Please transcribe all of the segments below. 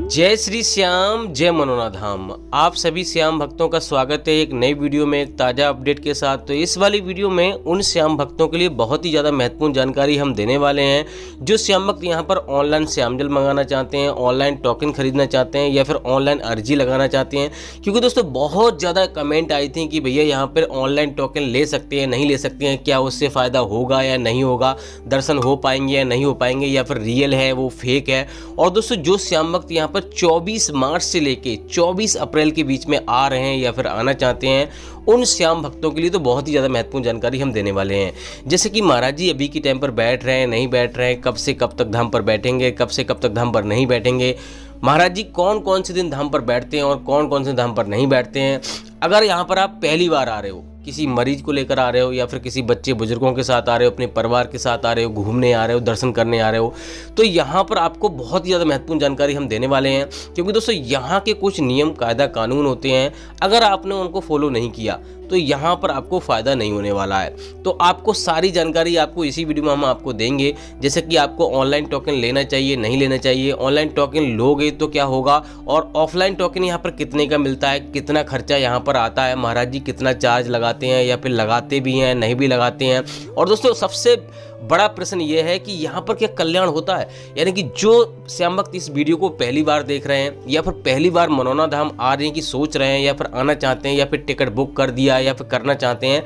जय श्री श्याम, जय मनोना धाम। आप सभी श्याम भक्तों का स्वागत है एक नई वीडियो में, एक ताज़ा अपडेट के साथ। तो इस वाली वीडियो में उन श्याम भक्तों के लिए बहुत ही ज़्यादा महत्वपूर्ण जानकारी हम देने वाले हैं जो श्याम भक्त यहाँ पर ऑनलाइन श्याम जल मंगाना चाहते हैं, ऑनलाइन टोकन खरीदना चाहते हैं या फिर ऑनलाइन अर्जी लगाना चाहते हैं। क्योंकि दोस्तों बहुत ज़्यादा कमेंट आई थी कि भैया यहाँ पर ऑनलाइन टोकन ले सकते हैं, नहीं ले सकते हैं, क्या उससे फ़ायदा होगा या नहीं होगा, दर्शन हो पाएंगे या नहीं हो पाएंगे, या फिर रियल है वो फेक है। और दोस्तों जो श्याम भक्त यहाँ पर 24 मार्च से लेके 24 अप्रैल के बीच में आ रहे हैं या फिर आना चाहते हैं, उन श्याम भक्तों के लिए तो बहुत ही ज़्यादा महत्वपूर्ण जानकारी हम देने वाले हैं। जैसे कि महाराज जी अभी के टाइम पर बैठ रहे हैं, नहीं बैठ रहे हैं, कब से कब तक धाम पर बैठेंगे, कब से कब तक धाम पर नहीं बैठेंगे, महाराज जी कौन कौन से दिन धाम पर बैठते हैं और कौन कौन से धाम पर नहीं बैठते हैं। अगर यहाँ पर आप पहली बार आ रहे हो, किसी मरीज को लेकर आ रहे हो या फिर किसी बच्चे बुजुर्गों के साथ आ रहे हो, अपने परिवार के साथ आ रहे हो, घूमने आ रहे हो, दर्शन करने आ रहे हो, तो यहाँ पर आपको बहुत ही ज़्यादा महत्वपूर्ण जानकारी हम देने वाले हैं। क्योंकि दोस्तों यहाँ के कुछ नियम कायदा कानून होते हैं, अगर आपने उनको फॉलो नहीं किया तो यहाँ पर आपको फ़ायदा नहीं होने वाला है। तो आपको सारी जानकारी आपको इसी वीडियो में हम आपको देंगे। जैसे कि आपको ऑनलाइन टोकन लेना चाहिए, नहीं लेना चाहिए, ऑनलाइन टोकन लोगे तो क्या होगा, और ऑफलाइन टोकन यहाँ पर कितने का मिलता है, कितना खर्चा यहाँ पर आता है, महाराज जी कितना चार्ज लगाते हैं या फिर लगाते भी हैं, नहीं भी लगाते हैं। और दोस्तों सबसे बड़ा प्रश्न ये है कि यहाँ पर क्या कल्याण होता है। यानी कि जो श्याम भक्त इस वीडियो को पहली बार देख रहे हैं या फिर पहली बार मनोना धाम आ रहे हैं, कि सोच रहे हैं या फिर आना चाहते हैं या फिर टिकट बुक कर दिया या फिर करना चाहते हैं,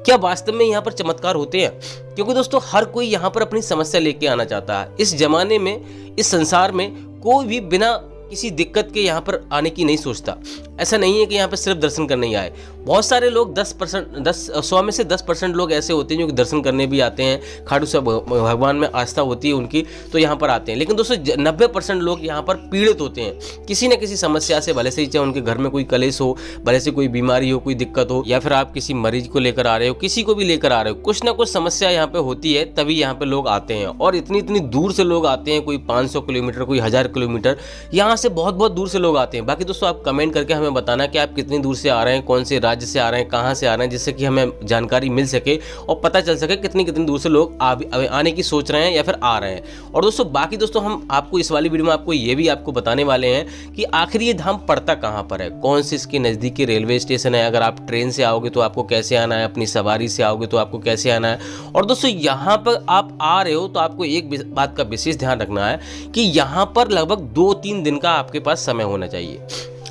क्या वास्तव में यहाँ पर चमत्कार होते हैं। क्योंकि दोस्तों हर कोई यहाँ पर अपनी समस्या लेके आना चाहता है। इस जमाने में, इस संसार में कोई भी बिना किसी दिक्कत के यहाँ पर आने की नहीं सोचता। ऐसा नहीं है कि यहाँ पर सिर्फ दर्शन करने ही आए। बहुत सारे लोग 100 में से 10% लोग ऐसे होते हैं जो कि दर्शन करने भी आते हैं, खाटू श्याम भगवान में आस्था होती है उनकी, तो यहाँ पर आते हैं। लेकिन दोस्तों 90% लोग यहाँ पर पीड़ित होते हैं किसी न किसी समस्या से, भले से चाहे उनके घर में कोई कलेश हो, भले से कोई बीमारी हो, कोई दिक्कत हो, या फिर आप किसी मरीज को लेकर आ रहे हो, किसी को भी लेकर आ रहे हो, कुछ ना कुछ समस्या यहाँ पे होती है, तभी यहाँ पे लोग आते हैं। और इतनी दूर से लोग आते हैं, कोई 500 किलोमीटर, कोई 1000 किलोमीटर, यहाँ से बहुत दूर से लोग आते हैं। बाकी दोस्तों आप कमेंट करके हमें बताना कि आप कितनी दूर से आ रहे हैं, कौन से राज्य से आ रहे हैं, कहाँ से आ रहे हैं, जिससे कि हमें जानकारी मिल सके और पता चल सके कितनी दूर से लोग आने की सोच रहे हैं या फिर आ रहे हैं। और दोस्तों बाकी दोस्तों हम आपको इस वाली वीडियो में आपको ये भी आपको बताने वाले हैं कि आखिर ये धाम पड़ता कहाँ पर है, कौन से इसके नज़दीकी रेलवे स्टेशन है, अगर आप ट्रेन से आओगे तो आपको कैसे आना है, अपनी सवारी से आओगे तो आपको कैसे आना है। और दोस्तों यहाँ पर आप आ रहे हो तो आपको एक बात का विशेष ध्यान रखना है कि यहाँ पर लगभग 2-3 दिन का आपके पास समय होना चाहिए।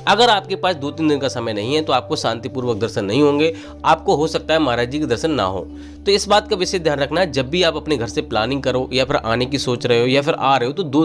अगर आपके पास 2-3 दिन का समय नहीं है तो आपको शांतिपूर्वक दर्शन नहीं होंगे, आपको हो सकता है महाराज जी के दर्शन ना हो। तो इस बात का विशेष ध्यान रखना है। जब भी आप अपने घर से प्लानिंग करो या फिर आने की सोच रहे हो या फिर आ रहे हो तो 2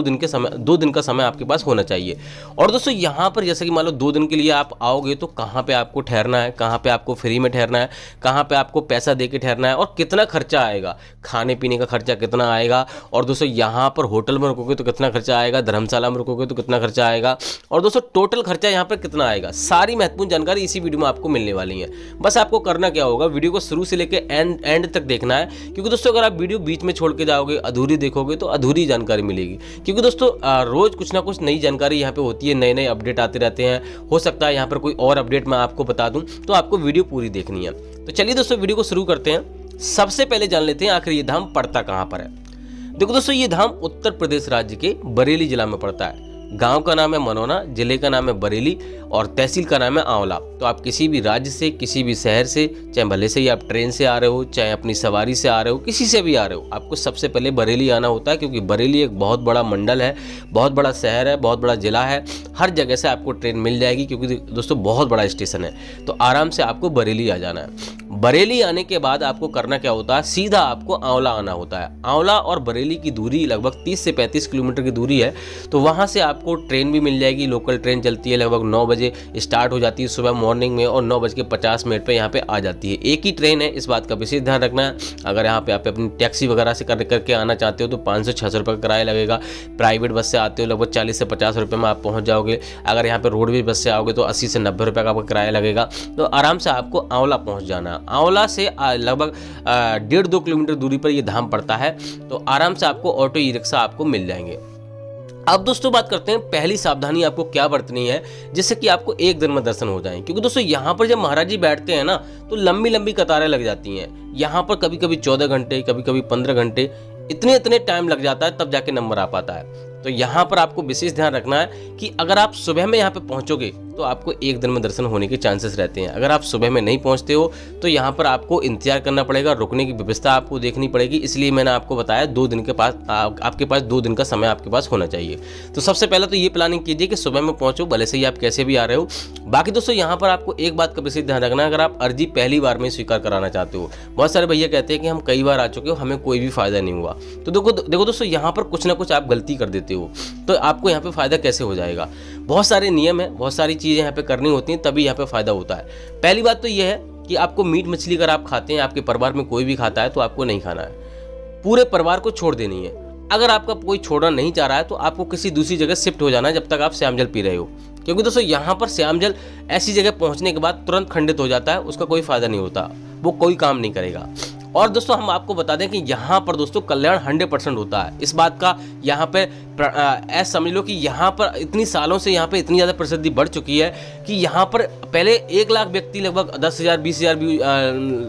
दिन का समय आपके पास होना चाहिए। और दोस्तों यहाँ पर जैसे कि मान लो 2 दिन के लिए आप आओगे तो कहाँ पे आपको ठहरना है, कहाँ पे आपको फ्री में ठहरना है, कहाँ पे आपको पैसा दे के ठहरना है, और कितना खर्चा आएगा, खाने पीने का खर्चा कितना आएगा। और दोस्तों यहाँ पर होटल में रुकोगे तो कितना खर्चा आएगा, धर्मशाला में रुकोगे तो कितना खर्चा आएगा, और दोस्तों टोटल खर्चा यहाँ पर कितना आएगा, सारी महत्वपूर्ण जानकारी इसी वीडियो में आपको मिलने वाली है। बस आपको करना क्या होगा, वीडियो को शुरू से लेकर एंड तक देखना है। क्योंकि दोस्तों अगर आप वीडियो बीच में छोड़ के जाओगे, अधूरी देखोगे तो अधूरी जानकारी मिलेगी। क्योंकि दोस्तों रोज कुछ ना कुछ नई जानकारी यहाँ पे होती है, नए अपडेट आते रहते हैं। हो सकता है यहाँ पर कोई और अपडेट मैं आपको बता दूं, तो आपको वीडियो पूरी देखनी है। तो चलिए दोस्तों वीडियो को शुरू करते हैं। सबसे पहले जान लेते हैं आखिर ये धाम पड़ता कहाँ पर है। देखो दोस्तों ये धाम उत्तर प्रदेश राज्य के बरेली जिला में पड़ता है। गांव का नाम है मनोना, जिले का नाम है बरेली और तहसील का नाम है आंवला। तो आप किसी भी राज्य से, किसी भी शहर से, चाहे भले से ही आप ट्रेन से आ रहे हो, चाहे अपनी सवारी से आ रहे हो, किसी से भी आ रहे हो, आपको सबसे पहले बरेली आना होता है। क्योंकि बरेली एक बहुत बड़ा मंडल है, बहुत बड़ा शहर है, बहुत बड़ा जिला है। हर जगह से आपको ट्रेन मिल जाएगी क्योंकि दोस्तों बहुत बड़ा स्टेशन है। तो आराम से आपको बरेली आ जाना है। बरेली आने के बाद आपको करना क्या होता है, सीधा आपको आंवला आना होता है। आंवला और बरेली की दूरी लगभग 30 से 35 किलोमीटर की दूरी है। तो वहाँ से आपको ट्रेन भी मिल जाएगी। लोकल ट्रेन चलती है, लगभग 9 बजे स्टार्ट हो जाती है सुबह मॉर्निंग में और 9:50 पे यहाँ पे आ जाती है। एक ही ट्रेन है, इस बात का विशेष ध्यान रखना है। अगर यहाँ पे आप अपनी टैक्सी वगैरह से करके आना चाहते हो तो 500-600 रुपये का किराया लगेगा। प्राइवेट बस से आते हो लगभग 40 से 50 रुपये में आप पहुँच जाओगे। अगर यहाँ पे रोडवेज बस से आओगे तो 80 से 90 रुपये का आपका किराया लगेगा। तो आराम से आपको आंवला पहुँच जाना है। आंवला से लगभग 1.5-2 किलोमीटर दूरी पर ये धाम पड़ता है। तो आराम से आपको ऑटो ई रिक्शा आपको मिल जाएंगे। अब दोस्तों बात करते हैं पहली सावधानी आपको क्या बरतनी है जिससे कि आपको एक दिन में दर्शन हो जाएं। क्योंकि दोस्तों यहाँ पर जब महाराज जी बैठते हैं ना तो लंबी लंबी कतारें लग जाती हैं। यहाँ पर कभी कभी 14 घंटे, कभी कभी 15 घंटे, इतने टाइम लग जाता है तब जाके नंबर आ पाता है। तो यहाँ पर आपको विशेष ध्यान रखना है कि अगर आप सुबह में यहाँ पे पहुँचोगे तो आपको एक दिन में दर्शन होने के चांसेस रहते हैं। अगर आप सुबह में नहीं पहुँचते हो तो यहाँ पर आपको इंतजार करना पड़ेगा, रुकने की व्यवस्था आपको देखनी पड़ेगी। इसलिए मैंने आपको बताया 2 दिन के पास आपके पास 2 दिन का समय आपके पास होना चाहिए। तो सबसे पहले तो ये प्लानिंग कीजिए कि सुबह में पहुँचो, भले से ही आप कैसे भी आ रहे हो। बाकी दोस्तों यहाँ पर आपको एक बात का विशेष ध्यान रखना है, अगर आप अर्जी पहली बार में स्वीकार कराना चाहते हो, बहुत सारे भैया कहते हैं कि हम कई बार आ चुके हो, हमें कोई भी फायदा नहीं हुआ। तो देखो दोस्तों, यहाँ पर कुछ ना कुछ आप गलती कर देते हो, तो आपको यहाँ पे फायदा कैसे हो जाएगा। बहुत सारे नियम है, बहुत सारी चीज़ें यहाँ पे करनी होती हैं, तभी यहाँ पे फायदा होता है। पहली बात तो ये है कि आपको मीट मछली अगर आप खाते हैं, आपके परिवार में कोई भी खाता है, तो आपको नहीं खाना है, पूरे परिवार को छोड़ देनी है। अगर आपका कोई छोड़ना नहीं चाह रहा है तो आपको किसी दूसरी जगह शिफ्ट हो जाना है जब तक आप श्याम जल पी रहे हो। क्योंकि दोस्तों यहाँ पर श्याम जल ऐसी जगह पहुँचने के बाद तुरंत खंडित हो जाता है, उसका कोई फायदा नहीं होता, वो कोई काम नहीं करेगा। और दोस्तों हम आपको बता दें कि यहाँ पर दोस्तों कल्याण 100% होता है। इस बात का यहाँ पे ऐसा समझ लो कि यहाँ पर इतनी सालों से यहाँ पे इतनी ज़्यादा प्रसिद्धि बढ़ चुकी है कि यहाँ पर पहले 1 लाख व्यक्ति लगभग 10,000 20,000 भी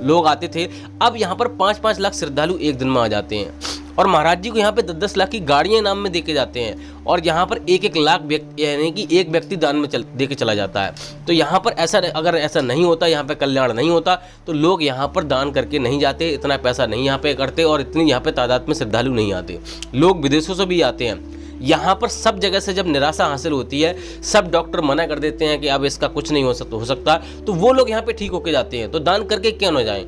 लोग आते थे, अब यहाँ पर 5-5 लाख श्रद्धालु एक दिन में आ जाते हैं। और महाराज जी को यहाँ पे 10-10 लाख की गाड़ियाँ नाम में देके जाते हैं, और यहाँ पर 1-1 लाख व्यक्ति यानी कि एक व्यक्ति दान में दे के चला जाता है। तो यहाँ पर अगर ऐसा नहीं होता, यहाँ पे कल्याण नहीं होता, तो लोग यहाँ पर दान करके नहीं जाते, इतना पैसा नहीं यहाँ पे करते, और इतनी यहाँ पे तादाद में श्रद्धालु नहीं आते। लोग विदेशों से भी आते हैं। यहाँ पर सब जगह से जब निराशा हासिल होती है, सब डॉक्टर मना कर देते हैं कि अब इसका कुछ नहीं हो सकता, तो वो लोग यहाँ पे ठीक होके जाते हैं। तो दान करके क्यों ना जाएं।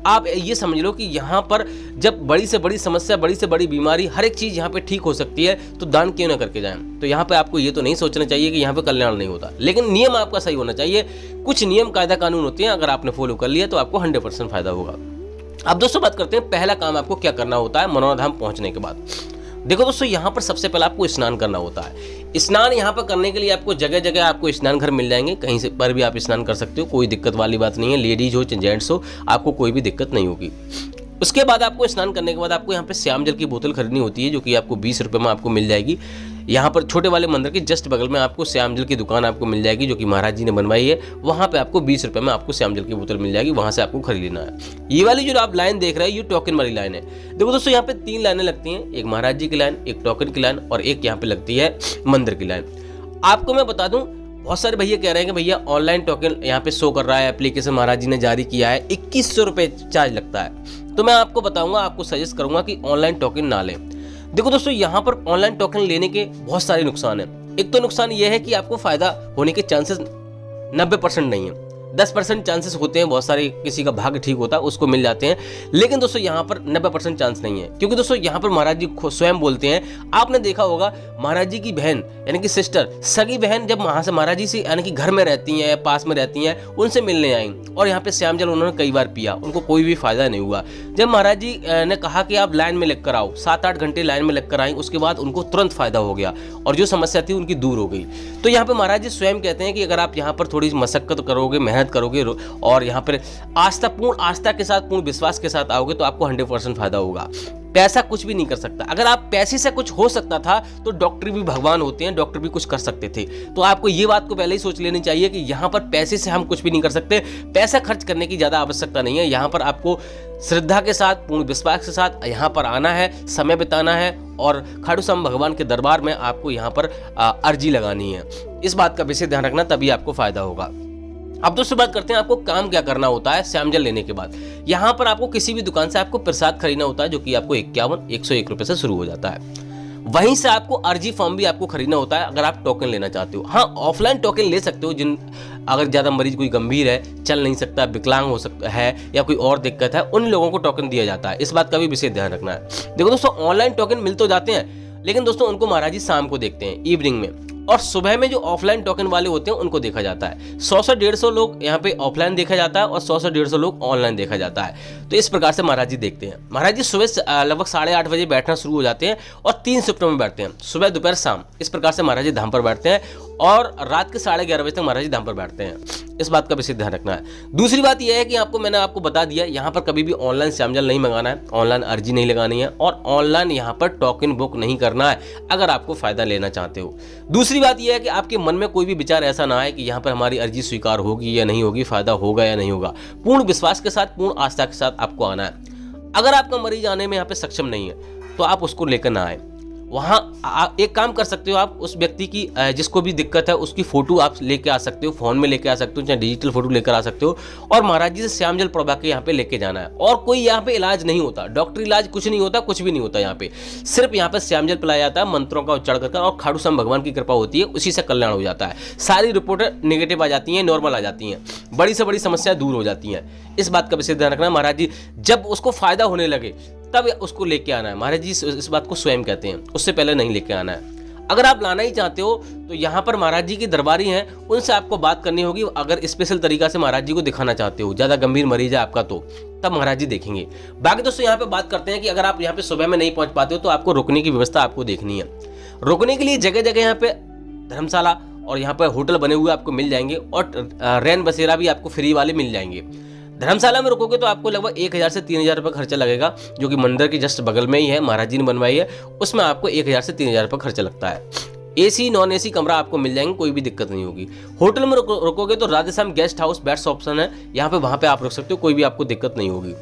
आप ये समझ लो कि यहाँ पर जब बड़ी से बड़ी समस्या, बड़ी से बड़ी बीमारी, हर एक चीज़ यहाँ पे ठीक हो सकती है, तो दान क्यों ना करके जाएं। तो यहाँ पे आपको ये तो नहीं सोचना चाहिए कि यहाँ पे कल्याण नहीं होता, लेकिन नियम आपका सही होना चाहिए। कुछ नियम कायदा कानून होते हैं, अगर आपने फॉलो कर लिया तो आपको 100% फायदा होगा। अब दोस्तों बात करते हैं पहला काम आपको क्या करना होता है मनोरा धाम पहुँचने के बाद। देखो दोस्तों, यहाँ पर सबसे पहले आपको स्नान करना होता है। स्नान यहाँ पर करने के लिए आपको जगह जगह आपको स्नान घर मिल जाएंगे, कहीं से पर भी आप स्नान कर सकते हो, कोई दिक्कत वाली बात नहीं है। लेडीज हो चाहे जेंट्स हो, आपको कोई भी दिक्कत नहीं होगी। उसके बाद आपको स्नान करने के बाद आपको यहाँ पे श्याम जल की बोतल खरीदनी होती है, जो कि आपको 20 रुपये में आपको मिल जाएगी। यहाँ पर छोटे वाले मंदिर के जस्ट बगल में आपको श्याम जल की दुकान आपको मिल जाएगी, जो कि महाराज जी ने बनवाई है। वहाँ पे आपको 20 रुपये में आपको श्याम जल की बोतल मिल जाएगी, वहाँ से आपको खरीद लेना है। ये वाली जो आप लाइन देख रहे हैं, ये टोकन वाली लाइन है। देखो दोस्तों, यहाँ पे 3 लाइनें लगती हैं, एक महाराज जी की लाइन, एक टोकन की लाइन, और एक यहाँ पे लगती है मंदिर की लाइन। आपको मैं बता दूं, बहुत सारे भैया कह रहे हैं कि भैया ऑनलाइन टोकन यहाँ पे शो कर रहा है, एप्लीकेशन महाराज जी ने जारी किया है, 2100 रुपये चार्ज लगता है। तो मैं आपको बताऊंगा, आपको सजेस्ट करूंगा कि ऑनलाइन टोकन ना लें। देखो दोस्तों, यहाँ पर ऑनलाइन टोकन लेने के बहुत सारे नुकसान हैं। एक तो नुकसान ये है कि आपको फायदा होने के चांसेस 90% नहीं है, 10% चांसेस होते हैं। बहुत सारे किसी का भाग्य ठीक होता है, उसको मिल जाते हैं। लेकिन दोस्तों यहाँ पर 90% चांस नहीं है, क्योंकि दोस्तों यहाँ पर महाराज जी स्वयं बोलते हैं। आपने देखा होगा महाराज जी की बहन यानी कि सिस्टर, सगी बहन, जब वहाँ से महाराज जी से यानी कि घर में रहती हैं, पास में रहती हैं, उनसे मिलने आई और यहाँ पे श्याम जल उन्होंने कई बार पिया, उनको कोई भी फायदा नहीं हुआ। जब महाराज जी ने कहा कि आप लाइन में लग कर आओ, 7-8 घंटे लाइन में लग कर आई, उसके बाद उनको तुरंत फायदा हो गया और जो समस्या थी उनकी दूर हो गई। तो यहाँ पे महाराज जी स्वयं कहते हैं कि अगर आप यहाँ पर थोड़ी मशक्कत करोगे, मेहनत करोगे और यहाँ पर पूर्ण आस्था के साथ, पूर्ण विश्वास के साथ आओगे, तो आपको 100% फायदा होगा। पैसा कुछ भी नहीं कर सकता। अगर आप पैसे से कुछ हो सकता था तो डॉक्टर भी भगवान होते हैं, डॉक्टर भी कुछ कर सकते थे। तो आपको ये बात को पहले ही सोच लेनी चाहिए कि यहाँ पर पैसे से हम कुछ भी नहीं कर सकते। पैसा खर्च करने की ज़्यादा आवश्यकता नहीं है। यहाँ पर आपको श्रद्धा के साथ, पूर्ण विश्वास के साथ यहाँ पर आना है, समय बिताना है और खाटू श्याम भगवान के दरबार में आपको यहाँ पर अर्जी लगानी है। इस बात का विशेष ध्यान रखना, तभी आपको फायदा होगा। अब दोस्तों बात करते हैं आपको काम क्या करना होता है श्याम जल लेने के बाद। यहाँ पर आपको किसी भी दुकान से आपको प्रसाद खरीदना होता है, जो कि आपको 101 रुपये से शुरू हो जाता है। वहीं से आपको अर्जी फॉर्म भी आपको खरीदना होता है अगर आप टोकन लेना चाहते हो। हाँ, ऑफलाइन टोकन ले सकते हो, अगर ज़्यादा मरीज कोई गंभीर है, चल नहीं सकता, विकलांग हो सकता है या कोई और दिक्कत है, उन लोगों को टोकन दिया जाता है। इस बात का भी विशेष ध्यान रखना है। देखो दोस्तों, ऑनलाइन टोकन मिल तो जाते हैं, लेकिन दोस्तों उनको महाराज जी शाम को देखते हैं, इवनिंग में, और सुबह में जो ऑफलाइन टोकन वाले होते हैं उनको देखा जाता है। 100 से 150 लोग यहाँ पे ऑफलाइन देखा जाता है और 100 से 150 लोग ऑनलाइन देखा जाता है। तो इस प्रकार से महाराज जी देखते हैं। महाराज जी सुबह लगभग 8:30 बजे बैठना शुरू हो जाते हैं और 3 शिफ्टों में बैठते हैं, सुबह, दोपहर, शाम। इस प्रकार से महाराज जी धाम पर बैठते हैं और रात के 11:30 बजे तक महाराज जी धाम पर बैठते हैं। इस बात का विशेष ध्यान रखना है। दूसरी बात यह है कि मैंने आपको बता दिया, यहाँ पर कभी भी ऑनलाइन श्याम जल नहीं मंगाना है, ऑनलाइन अर्जी नहीं लगानी है और ऑनलाइन यहाँ पर टोकन बुक नहीं करना है अगर आपको फायदा लेना चाहते हो। दूसरी बात यह है कि आपके मन में कोई भी विचार ऐसा ना आए कि यहाँ पर हमारी अर्जी स्वीकार होगी या नहीं होगी, फायदा होगा या नहीं होगा। पूर्ण विश्वास के साथ, पूर्ण आस्था के साथ आपको आना है। अगर आपका मरीज आने में यहाँ पे सक्षम नहीं है तो आप उसको लेकर ना आए, वहाँ एक काम कर सकते हो, आप उस व्यक्ति की जिसको भी दिक्कत है उसकी फ़ोटो आप लेके आ सकते हो, फ़ोन में लेके आ सकते हो, चाहे डिजिटल फोटो लेकर आ सकते हो, और महाराज जी से श्याम जल प्रभा के यहाँ पे लेके जाना है। और कोई यहाँ पे इलाज नहीं होता, डॉक्टरी इलाज कुछ नहीं होता, कुछ भी नहीं होता यहाँ पे, सिर्फ यहाँ पे श्याम जल पिलाया जाता है मंत्रों का उच्चारण कर, और खाटू श्याम भगवान की कृपा होती है, उसी से कल्याण हो जाता है। सारी रिपोर्टें नेगेटिव आ जाती हैं, नॉर्मल आ जाती हैं, बड़ी से बड़ी समस्या दूर हो जाती हैं। इस बात का विशेष ध्यान रखना। महाराज जी जब उसको फायदा होने लगे तब उसको लेके आना है। महाराज जी इस बात को स्वयं कहते हैं, उससे पहले नहीं लेके आना है। अगर आप लाना ही चाहते हो तो यहाँ पर महाराज जी की दरबारी हैं, उनसे आपको बात करनी होगी। अगर स्पेशल तरीका से महाराज जी को दिखाना चाहते हो, ज़्यादा गंभीर मरीज है आपका, तो तब महाराज जी देखेंगे। बाकी दोस्तों यहाँ पे बात करते हैं कि अगर आप यहाँ पे सुबह में नहीं पहुँच पाते हो तो आपको रुकने की व्यवस्था आपको देखनी है। रुकने के लिए जगह जगह यहाँ पे धर्मशाला और यहाँ पर होटल बने हुए आपको मिल जाएंगे, और रैन बसेरा भी आपको फ्री वाले मिल जाएंगे। धर्मशाला में रुकोगे तो आपको लगभग 1000 से 3000 रुपये खर्चा लगेगा, जो कि मंदिर के जस्ट बगल में ही है, महाराज जी ने बनवाई है। उसमें आपको 1000 से 3000 रुपये खर्चा लगता है। एसी नॉन एसी कमरा आपको मिल जाएंगे, कोई भी दिक्कत नहीं होगी। होटल में रुकोगे तो Radheshyam guest house best option है, यहाँ पे वहाँ पे आप रुक सकते हो, कोई भी आपको दिक्कत नहीं होगी।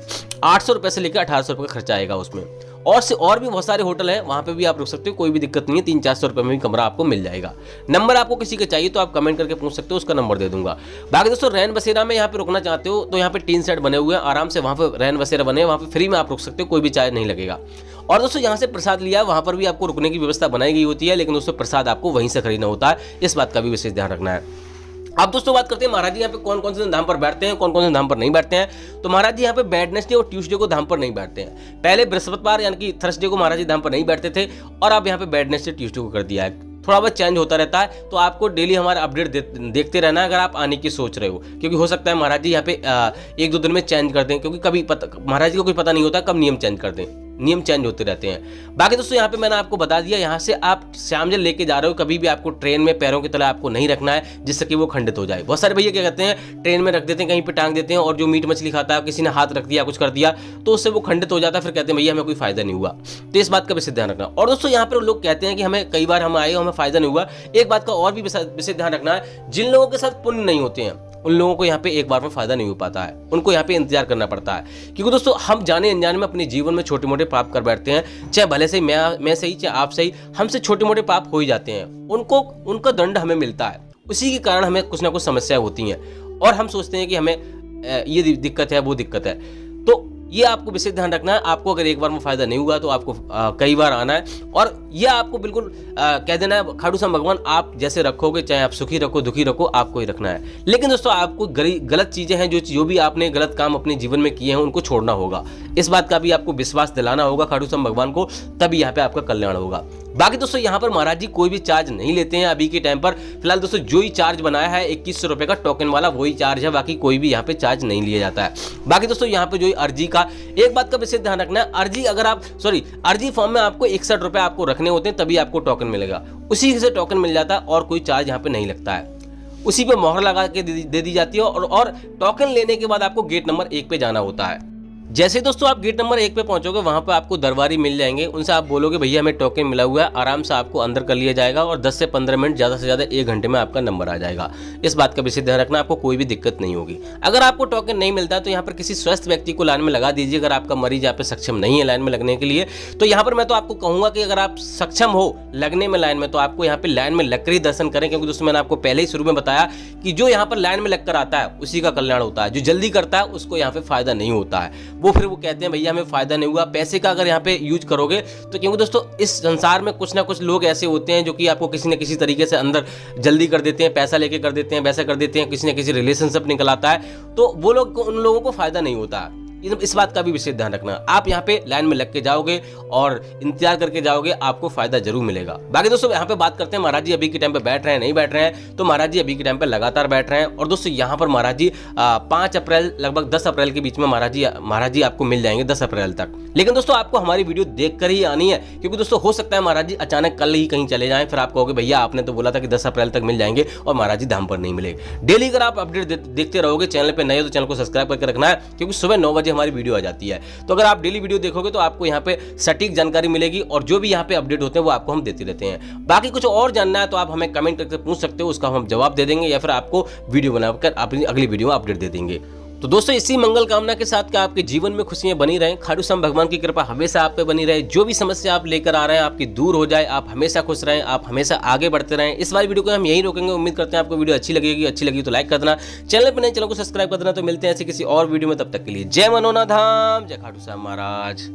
800 रुपये से लेकर 1800 रुपये का खर्चा आएगा उसमें। और भी बहुत सारे होटल हैं, वहाँ पे भी आप रुक सकते हो, कोई भी दिक्कत नहीं है। 300-400 रुपये में भी कमरा आपको मिल जाएगा। नंबर आपको किसी का चाहिए तो आप कमेंट करके पूछ सकते हो, उसका नंबर दे दूंगा। बाकी दोस्तों रैन बसेरा में यहाँ पे रुकना चाहते हो तो यहाँ पे 3 सेट बने हुए हैं, आराम से वहाँ पे रैन बसेरा बने, वहाँ पे फ्री में आप रुक सकते हो, कोई भी चार्ज नहीं लगेगा। और दोस्तों यहाँ से प्रसाद लिया, वहाँ पर भी आपको रुकने की व्यवस्था बनाई गई होती है, लेकिन दोस्तों प्रसाद आपको वहीं से खरीदना होता है, इस बात का भी विशेष ध्यान रखना है। अब दोस्तों बात करते हैं महाराज जी यहाँ पे कौन कौन से धाम पर बैठते हैं, कौन कौन से धाम पर नहीं बैठते हैं। तो महाराज जी यहाँ पे वेडनेसडे और ट्यूसडे को धाम पर नहीं बैठते हैं। पहले बृहस्पतिवार यानी कि थर्सडे को महाराज जी धाम पर नहीं बैठते थे, और अब यहाँ पे वेडनेसडे ट्यूसडे को कर दिया है। थोड़ा बहुत चेंज होता रहता है, तो आपको डेली हमारा अपडेट देखते रहना है अगर आप आने की सोच रहे हो, क्योंकि हो सकता है महाराज जी यहाँ पे 1-2 दिन में चेंज कर दें, क्योंकि कभी महाराज जी को कोई पता नहीं होता कब नियम चेंज कर दें, नियम चेंज होते रहते हैं। बाकी दोस्तों यहाँ पे मैंने आपको बता दिया, यहाँ से आप श्याम जल लेके जा रहे हो, कभी भी आपको ट्रेन में पैरों की तले आपको नहीं रखना है, जिससे कि वो खंडित हो जाए। बहुत सारे भैया क्या कहते हैं, ट्रेन में रख देते हैं, कहीं पे टांग देते हैं, और जो मीट मछली खाता है किसी ने हाथ रख दिया, कुछ कर दिया, तो उससे वो खंडित हो जाता है, फिर कहते हैं भैया हमें कोई फायदा नहीं हुआ। तो इस बात का विशेष ध्यान रखना। और दोस्तों यहाँ पर लोग कहते हैं कि हमें कई बार हम आए हमें फायदा नहीं हुआ। एक बात का और भी विशेष ध्यान रखना है, जिन लोगों के साथ पुण्य नहीं होते हैं उन लोगों को यहाँ पे एक बार में फायदा नहीं हो पाता है, उनको यहाँ पे इंतजार करना पड़ता है। क्योंकि दोस्तों हम जाने अनजाने में अपने जीवन में छोटे मोटे पाप कर बैठते हैं, चाहे भले से मैं सही चाहे आप सही, हमसे छोटे मोटे पाप हो ही जाते हैं, उनका दंड हमें मिलता है। उसी के कारण हमें कुछ ना कुछ समस्याएं होती हैं, और हम सोचते हैं कि हमें ये दिक्कत है वो दिक्कत है। तो ये आपको विशेष ध्यान रखना है। आपको अगर एक बार में फायदा नहीं हुआ तो आपको कई बार आना है, और ये आपको बिल्कुल कह देना है खाटू श्याम भगवान आप जैसे रखोगे, चाहे आप सुखी रखो दुखी रखो, आपको ही रखना है। लेकिन दोस्तों आपको गलत चीजें हैं, जो भी आपने गलत काम अपने जीवन में किए हैं उनको छोड़ना होगा। इस बात का भी आपको विश्वास दिलाना होगा खाटू श्याम भगवान को, तभी यहाँ पे आपका कल्याण होगा। बाकी दोस्तों यहाँ पर महाराज जी कोई भी चार्ज नहीं लेते हैं अभी के टाइम पर। फिलहाल दोस्तों जो ही चार्ज बनाया है 2100 रुपये का टोकन वाला, वही चार्ज है, बाकी कोई भी यहाँ पे चार्ज नहीं लिया जाता है। बाकी दोस्तों यहाँ पे जो ही अर्जी का एक बात का विशेष ध्यान रखना है, अर्जी फॉर्म में आपको 61 रुपये आपको रखने होते हैं, तभी आपको टोकन मिलेगा। उसी से टोकन मिल जाता है और कोई चार्ज यहाँ पे नहीं लगता है। उसी पे मोहर लगा के दे दी जाती है, और टोकन लेने के बाद आपको गेट नंबर 1 पे जाना होता है। जैसे दोस्तों आप गेट नंबर 1 पे पहुंचोगे, वहां पे आपको दरबारी मिल जाएंगे, उनसे आप बोलोगे भैया हमें टोकन मिला हुआ है, आराम से आपको अंदर कर लिया जाएगा, और 10 से 15 मिनट ज़्यादा से ज़्यादा 1 घंटे में आपका नंबर आ जाएगा। इस बात का विशेष ध्यान रखना, आपको कोई भी दिक्कत नहीं होगी। अगर आपको टोकन नहीं मिलता है तो यहाँ पर किसी स्वस्थ व्यक्ति को लाइन में लगा दीजिए। अगर आपका मरीज यहाँ पे सक्षम नहीं है लाइन में लगने के लिए, तो यहाँ पर मैं तो आपको कहूँगा कि अगर आप सक्षम हो लगने में लाइन में, तो आपको यहाँ पे लाइन में लगकर ही दर्शन करें। क्योंकि दोस्तों मैंने आपको पहले ही शुरू में बताया कि जो यहाँ पर लाइन में लगकर आता है उसी का कल्याण होता है, जो जल्दी करता है उसको यहाँ पे फायदा नहीं होता है। वो कहते हैं भैया हमें फायदा नहीं हुआ। पैसे का अगर यहाँ पे यूज करोगे तो, क्योंकि दोस्तों इस संसार में कुछ ना कुछ लोग ऐसे होते हैं जो कि आपको किसी न किसी तरीके से अंदर जल्दी कर देते हैं, पैसा लेके कर देते हैं, वैसा कर देते हैं, किसी न किसी रिलेशनशिप निकल आता है, तो वो लोग उन लोगों को फायदा नहीं होता। इस बात का भी विशेष ध्यान रखना। आप यहाँ पे लाइन में लग के जाओगे और इंतजार करके जाओगे, आपको फायदा जरूर मिलेगा। बाकी दोस्तों यहाँ पे बात करते हैं महाराज जी अभी के टाइम पे बैठ रहे हैं नहीं बैठ रहे हैं। तो महाराज जी अभी के टाइम पे लगातार बैठ रहे हैं। और दोस्तों यहाँ पर महाराज जी 5 अप्रैल लगभग 10 अप्रैल के बीच में महाराज जी आपको मिल जाएंगे 10 अप्रैल तक। लेकिन दोस्तों आपको हमारी वीडियो देख कर ही आनी है, क्योंकि दोस्तों हो सकता है महाराज जी अचानक कल ही कहीं चले जाएं, फिर आप कहोगे भैया आपने तो बोला था कि 10 अप्रैल तक मिल जाएंगे और महाराज जी धाम पर नहीं मिले। डेली अगर आप अपडेट देखते रहोगे, चैनल पर नए हो तो चैनल को सब्सक्राइब करके रखना है, क्योंकि सुबह 9 बजे हमारी वीडियो आ जाती है। तो अगर आप डेली वीडियो देखोगे तो आपको यहाँ पे सटीक जानकारी मिलेगी, और जो भी यहाँ पे अपडेट होते हैं वो आपको हम देते रहते हैं। बाकी कुछ और जानना है तो आप हमें कमेंट करके पूछ सकते हो, उसका हम जवाब दे देंगे, या फिर आपको वीडियो बनाकर अपनी अगली वीडियो में अपडेट दे देंगे। तो दोस्तों इसी मंगल कामना के साथ कि आपके जीवन में खुशियां बनी रहें, खाटू श्याम भगवान की कृपा हमेशा आप पे बनी रहे, जो भी समस्या आप लेकर आ रहे हैं आपकी दूर हो जाए, आप हमेशा खुश रहें, आप हमेशा आगे बढ़ते रहें। इस वाली वीडियो को हम यही रोकेंगे। उम्मीद करते हैं आपको वीडियो अच्छी लगी तो लाइक कर देना, चैनल पर नए चैनल को सब्सक्राइब कर देना। तो मिलते हैं ऐसी किसी और वीडियो में, तब तक के लिए जय मनोना धाम, जय खाटू श्याम महाराज।